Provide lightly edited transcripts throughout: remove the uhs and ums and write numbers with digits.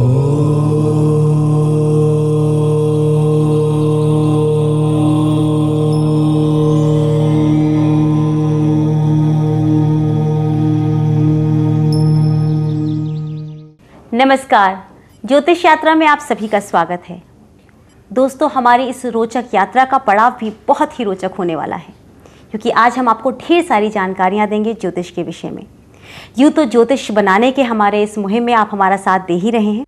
नमस्कार, ज्योतिष यात्रा में आप सभी का स्वागत है। दोस्तों, हमारी इस रोचक यात्रा का पड़ाव भी बहुत ही रोचक होने वाला है, क्योंकि आज हम आपको ढेर सारी जानकारियां देंगे ज्योतिष के विषय में। यूँ तो ज्योतिष बनाने के हमारे इस मुहिम में आप हमारा साथ दे ही रहे हैं,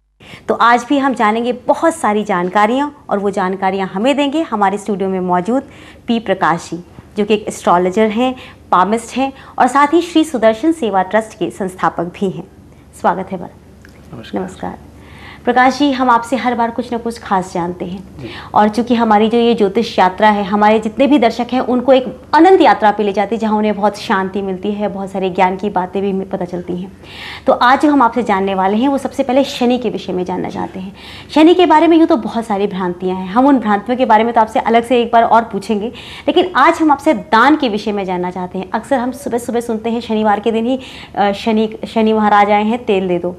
तो आज भी हम जानेंगे बहुत सारी जानकारियां, और वो जानकारियां हमें देंगे हमारे स्टूडियो में मौजूद पी प्रकाश जी, जो कि एक एस्ट्रोलॉजर हैं, पामिस्ट हैं और साथ ही श्री सुदर्शन सेवा ट्रस्ट के संस्थापक भी हैं। स्वागत है। नमस्कार प्रकाश जी, हम आपसे हर बार कुछ ना कुछ खास जानते हैं, और चूंकि हमारी जो ये ज्योतिष यात्रा है, हमारे जितने भी दर्शक हैं उनको एक अनंत यात्रा पे ले जाती है, जहाँ उन्हें बहुत शांति मिलती है, बहुत सारे ज्ञान की बातें भी पता चलती हैं। तो आज जो हम आपसे जानने वाले हैं वो सबसे पहले शनि के विषय में जानना चाहते हैं। शनि के बारे में यूँ तो बहुत सारी भ्रांतियाँ हैं, हम उन भ्रांतियों के बारे में तो आपसे अलग से एक बार और पूछेंगे, लेकिन आज हम आपसे दान के विषय में जानना चाहते हैं। अक्सर हम सुबह सुबह सुनते हैं शनिवार के दिन ही शनि महाराज आए हैं, तेल दे दो,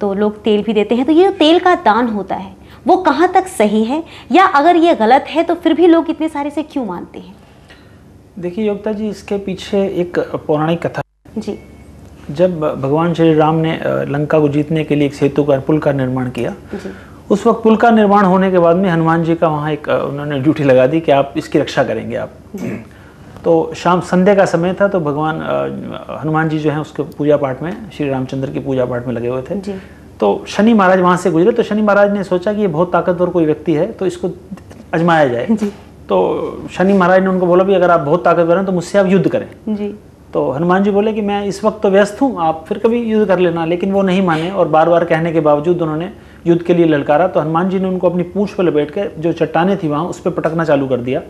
तो लोग तेल भी देते हैं। तो ये तेल का दान होता है वो कहाँ तक सही है, या अगर ये गलत है तो फिर भी लोग इतने सारे से क्यों मानते हैं? देखिए योगिता जी, इसके पीछे एक पौराणिक कथा जी। जब भगवान श्री राम ने लंका को जीतने के लिए एक सेतु का पुल का निर्माण किया जी। उस वक्त पुल का निर्माण होने के बाद में हनुमान जी का वहाँ एक उन्होंने ड्यूटी लगा दी कि आप इसकी रक्षा करेंगे आप। तो शाम संध्या का समय था, तो भगवान हनुमान जी जो हैं उसके पूजा पाठ में, श्री रामचंद्र की पूजा पाठ में लगे हुए थे जी। तो शनि महाराज वहाँ से गुजरे, तो शनि महाराज ने सोचा कि ये बहुत ताकतवर कोई व्यक्ति है, तो इसको आजमाया जाए जी। तो शनि महाराज ने उनको बोला भी अगर आप बहुत ताकतवर हैं तो मुझसे आप युद्ध करें जी। तो हनुमान जी बोले कि मैं इस वक्त तो व्यस्त हूँ, आप फिर कभी युद्ध कर लेना। लेकिन वो नहीं माने, और बार बार कहने के बावजूद उन्होंने युद्ध के लिए ललकारा। तो हनुमान जी ने उनको अपनी पूंछ पर लपेट के जो चट्टानें थी वहाँ उस पर पटकना चालू कर दिया,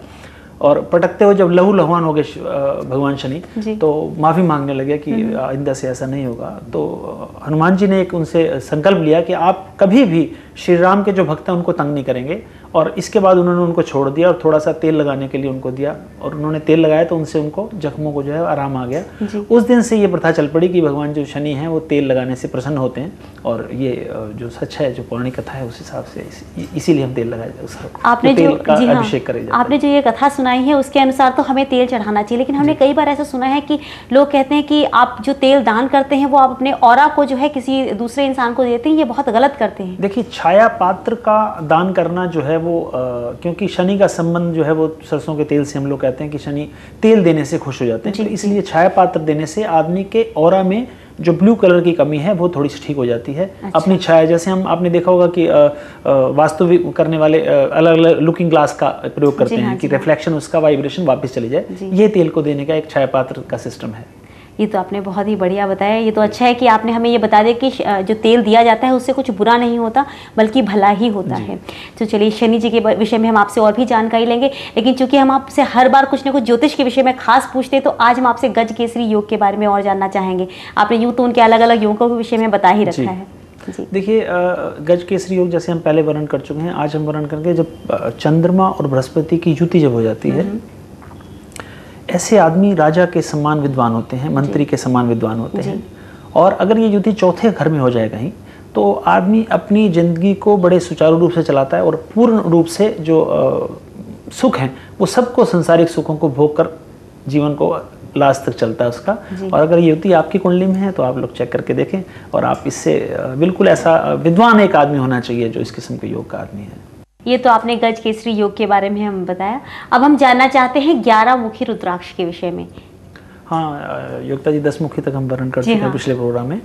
और पटकते हुए जब लहू लहुआन हो गए भगवान शनि, तो माफ़ी मांगने लगे कि आइंदा से ऐसा नहीं होगा। तो हनुमान जी ने एक उनसे संकल्प लिया कि आप कभी भी श्री राम के जो भक्त हैं उनको तंग नहीं करेंगे, और इसके बाद उन्होंने उनको छोड़ दिया और थोड़ा सा तेल लगाने के लिए उनको दिया, और उन्होंने तेल लगाया तो उनसे उनको जख्मों को जो है आराम आ गया। उस दिन से ये प्रथा चल पड़ी कि भगवान जो शनि हैं वो तेल लगाने से प्रसन्न होते हैं, और ये जो सच है, जो पौराणिक कथा है उस हिसाब से इसीलिए हम तेल लगाए, आपने तेल जो का अभिषेक करे। आपने जो ये कथा सुनाई है उसके अनुसार तो हमें तेल चढ़ाना चाहिए, लेकिन हमने कई बार ऐसा सुना है कि लोग कहते हैं कि आप जो तेल दान करते हैं वो आप अपने ऑरा को जो है किसी दूसरे इंसान को देते हैं, ये बहुत गलत करते हैं। देखिए, छाया पात्र का दान करना जो है वो क्योंकि शनि का संबंध जो है वो सरसों के तेल से, हम लोग कहते हैं कि शनि तेल देने से खुश हो जाते हैं, तो इसलिए छाया पात्र देने से आदमी के ऑरा में जो ब्लू कलर की कमी है वो थोड़ी सी ठीक हो जाती है। अच्छा। अपनी छाया, जैसे हम आपने देखा होगा कि वास्तु करने वाले अलग अलग लुकिंग ग्लास का प्रयोग करते हैं कि रिफ्लेक्शन उसका वाइब्रेशन वापस चली जाए, ये तेल को देने का एक छाया पात्र का सिस्टम है। ये तो आपने बहुत ही बढ़िया बताया। ये तो अच्छा है कि आपने हमें ये बता दिया कि जो तेल दिया जाता है उससे कुछ बुरा नहीं होता, बल्कि भला ही होता है। तो चलिए, शनि जी के विषय में हम आपसे और भी जानकारी लेंगे, लेकिन चूंकि हम आपसे हर बार कुछ ना कुछ ज्योतिष के विषय में खास पूछते हैं, तो आज हम आपसे गज केसरी योग के बारे में और जानना चाहेंगे। आपने यूँ तो उनके अलग अलग योगों के विषय में बता ही रखा है। देखिए, गज केसरी योग जैसे हम पहले वर्णन कर चुके हैं, आज हम वर्णन करके जब चंद्रमा और बृहस्पति की युति जब हो जाती है, ऐसे आदमी राजा के समान विद्वान होते हैं, मंत्री के समान विद्वान होते हैं। और अगर ये युति चौथे घर में हो जाए कहीं, तो आदमी अपनी जिंदगी को बड़े सुचारू रूप से चलाता है, और पूर्ण रूप से जो सुख हैं वो सबको, सांसारिक सुखों को भोग कर जीवन को लास्ट तक चलता है उसका। और अगर ये युति आपकी कुंडली में है तो आप लोग चेक करके देखें, और आप इससे बिल्कुल ऐसा विद्वान एक आदमी होना चाहिए जो इस किस्म के योग का आदमी है। ये तो आपने गज केसरी योग के बारे में हम बताया। अब हम जानना चाहते हैं 11 मुखी रुद्राक्ष के विषय में। हाँ योगिता जी, 10 मुखी तक हम वर्णन कर चुके हैं पिछले प्रोग्राम में।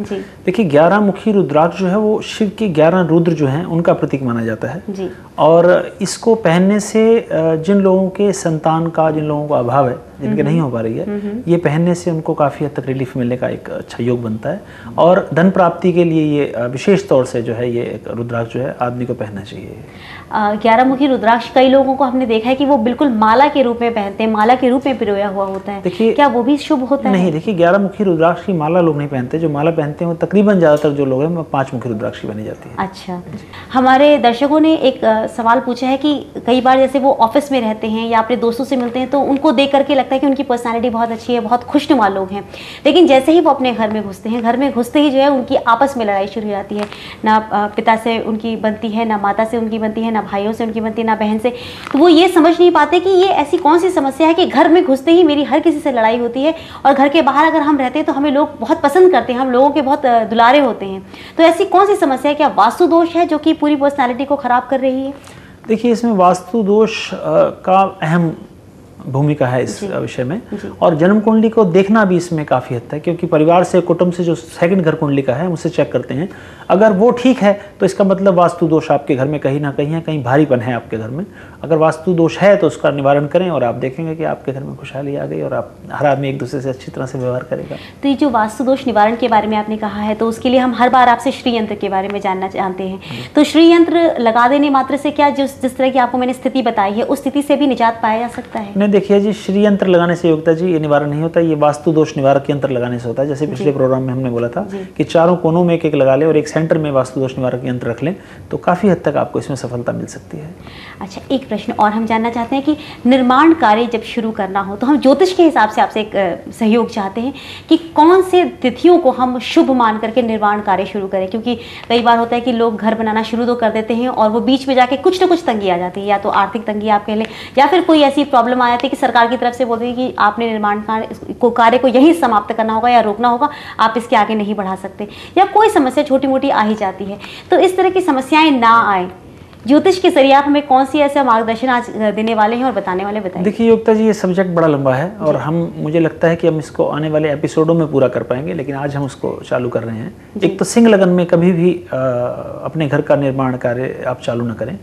देखिए, 11 मुखी रुद्राक्ष जो है वो शिव के 11 रुद्र जो हैं उनका प्रतीक माना जाता है जी। और इसको पहनने से जिन लोगों के संतान का, जिन लोगों को अभाव है, जिनके नहीं हो पा रही है, ये पहनने से उनको काफ़ी हद तक रिलीफ मिलने का एक अच्छा योग बनता है। और धन प्राप्ति के लिए ये विशेष तौर से जो है ये रुद्राक्ष जो है आदमी को पहनना चाहिए। ग्यारह मुखी रुद्राक्ष कई लोगों को हमने देखा है कि वो बिल्कुल माला के रूप में पहनते हैं, माला के रूप में पिरोया हुआ होता है। देखिए, क्या वो भी शुभ होता है? नहीं, देखिए 11 मुखी रुद्राक्ष की माला लोग नहीं पहनते। जो माला पहनते हैं वो तकरीबन ज़्यादातर जो लोग हैं वो 5 मुखी रुद्राक्ष की बनी जाती है। अच्छा, हमारे दर्शकों ने एक सवाल पूछा है कि कई बार जैसे वो ऑफिस में रहते हैं या अपने दोस्तों से मिलते हैं तो उनको देख करके लगता है कि उनकी पर्सनैलिटी बहुत अच्छी है, बहुत खुशनुमा लोग हैं, लेकिन जैसे ही वो अपने घर में घुसते हैं, घर में घुसते ही जो है उनकी आपस में लड़ाई शुरू हो जाती है। ना पिता से उनकी बनती है, ना माता से उनकी बनती है, ना भाइयों से उनकी बनती है, ना बहन से। तो वो ये समझ नहीं पाते कि ये ऐसी कौन सी समस्या है कि घर में घुसते ही मेरी हर किसी से लड़ाई होती है, और घर के बाहर अगर हम रहते हैं तो हमें लोग बहुत पसंद करते हैं, हम लोगों के बहुत दुलारे होते हैं। तो ऐसी कौन सी समस्या है? क्या वास्तु दोष है जो कि पूरी पर्सनैलिटी को खराब कर रही है? देखिए, इसमें वास्तु दोष का अहम भूमिका है इस विषय में, और जन्म कुंडली को देखना भी इसमें काफ़ी हद तक, क्योंकि परिवार से, कुटुंब से जो सेकंड घर कुंडली का है उसे चेक करते हैं। अगर वो ठीक है तो इसका मतलब वास्तु दोष आपके घर में कहीं ना कहीं है, कहीं भारीपन है आपके घर में। अगर वास्तु दोष है तो उसका निवारण करें और आप देखेंगे कि आपके घर में खुशहाली आ गई और आप हर आदमी एक दूसरे से अच्छी तरह से व्यवहार करेगा। तो ये जो वास्तु दोष निवारण के बारे में आपने कहा है, तो उसके लिए हम हर बार आपसे श्री यंत्र के बारे में जानना चाहते हैं। तो श्री यंत्र लगा देने मात्र से क्या जिस तरह की आपको मैंने स्थिति बताई है उस स्थिति से भी निजात पाया जा सकता है? नहीं, देखिए जी, श्री यंत्र लगाने से योगिता जी ये निवारण नहीं होता, ये वास्तु दोष निवारक यंत्र लगाने से होता है। जैसे पिछले प्रोग्राम में हमने बोला था कि चारों कोनों में एक एक लगा लें और एक सेंटर में वास्तु दोष निवारक यंत्र रख लें तो काफ़ी हद तक आपको इसमें सफलता मिल सकती है। अच्छा, एक प्रश्न और हम जानना चाहते हैं कि निर्माण कार्य जब शुरू करना हो तो हम ज्योतिष के हिसाब से आपसे एक सहयोग चाहते हैं कि कौन से तिथियों को हम शुभ मान करके निर्माण कार्य शुरू करें, क्योंकि कई बार होता है कि लोग घर बनाना शुरू तो कर देते हैं और वो बीच में जाके कुछ ना कुछ तंगी आ जाती है, या तो आर्थिक तंगी आप कह लें, या फिर कोई ऐसी प्रॉब्लम आ जाती है कि सरकार की तरफ से बोलते हैं कि आपने निर्माण कार्य को यहीं समाप्त करना होगा या रोकना होगा, आप इसके आगे नहीं बढ़ा सकते, या कोई समस्या छोटी मोटी आ ही जाती है। तो इस तरह की समस्याएं ना आए, ज्योतिष के जरिए आप हमें कौन सी ऐसा मार्गदर्शन आज देने वाले हैं और बताने वाले, बताइए। देखिए योगिता जी, ये सब्जेक्ट बड़ा लंबा है और मुझे लगता है कि हम इसको आने वाले एपिसोडों में पूरा कर पाएंगे, लेकिन आज हम उसको चालू कर रहे हैं। एक तो सिंह लगन में कभी भी अपने घर का निर्माण कार्य आप चालू न करें,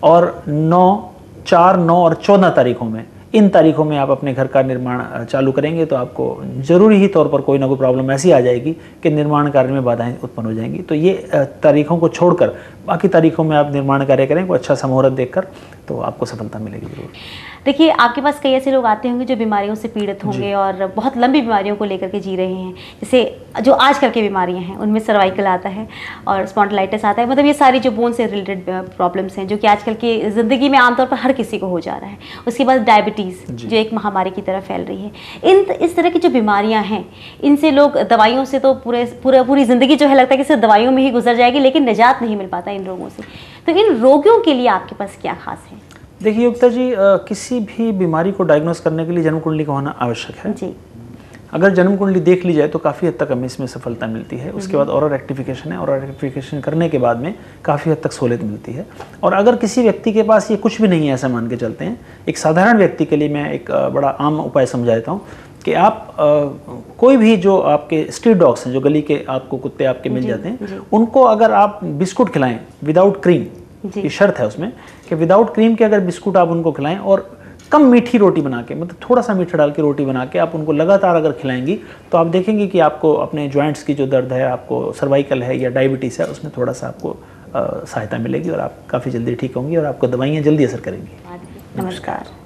और 9, 4, 9 और 14 तारीखों में, इन तारीखों में आप अपने घर का निर्माण चालू करेंगे तो आपको जरूरी ही तौर पर कोई ना कोई प्रॉब्लम ऐसी आ जाएगी कि निर्माण कार्य में बाधाएं उत्पन्न हो जाएंगी। तो ये तारीखों को छोड़कर बाकी तारीखों में आप निर्माण कार्य करें, कोई अच्छा सा मुहूर्त देखकर, तो आपको सफलता मिलेगी जरूर। देखिए, आपके पास कई ऐसे लोग आते होंगे जो बीमारियों से पीड़ित होंगे और बहुत लंबी बीमारियों को लेकर के जी रहे हैं, जैसे जो आजकल की बीमारियां हैं उनमें सर्वाइकल आता है और स्पॉन्डिलाइटिस आता है, मतलब ये सारी जो बोन से रिलेटेड प्रॉब्लम्स हैं जो कि आजकल की ज़िंदगी में आमतौर पर हर किसी को हो जा रहा है। उसके बाद डायबिटीज़ जो एक महामारी की तरह फैल रही है। इस तरह की जो बीमारियाँ हैं, इनसे लोग दवाइयों से तो पूरी ज़िंदगी जो है लगता है कि सिर्फ दवाइयों में ही गुजर जाएगी, लेकिन निजात नहीं मिल पाता इन रोगों से। तो इन रोगियों के लिए आपके पास क्या खास है? देखिए योगिता जी, किसी भी बीमारी को डायग्नोस करने के लिए जन्म कुंडली का होना आवश्यक है जी। अगर जन्म कुंडली देख ली जाए तो काफ़ी हद तक हमें इसमें सफलता मिलती है। उसके बाद ऑरल रेक्टिफिकेशन है, ऑरल रेक्टिफिकेशन करने के बाद में काफ़ी हद तक सहूलियत मिलती है। और अगर किसी व्यक्ति के पास ये कुछ भी नहीं है, ऐसा मान के चलते हैं, एक साधारण व्यक्ति के लिए मैं एक बड़ा आम उपाय समझाता हूँ कि आप कोई भी जो आपके स्ट्रीट डॉग्स हैं, जो गली के आपको कुत्ते आपके मिल जाते हैं, उनको अगर आप बिस्कुट खिलाएं विदाउट क्रीम, ये शर्त है उसमें कि विदाउट क्रीम के अगर बिस्कुट आप उनको खिलाएं और कम मीठी रोटी बना के, मतलब थोड़ा सा मीठा डाल के रोटी बना के आप उनको लगातार अगर खिलाएंगी तो आप देखेंगे कि आपको अपने जॉइंट्स की जो दर्द है, आपको सर्वाइकल है या डायबिटीज़ है, उसमें थोड़ा सा आपको सहायता मिलेगी और आप काफ़ी जल्दी ठीक होंगी और आपको दवाइयाँ जल्दी असर करेंगी। नमस्कार।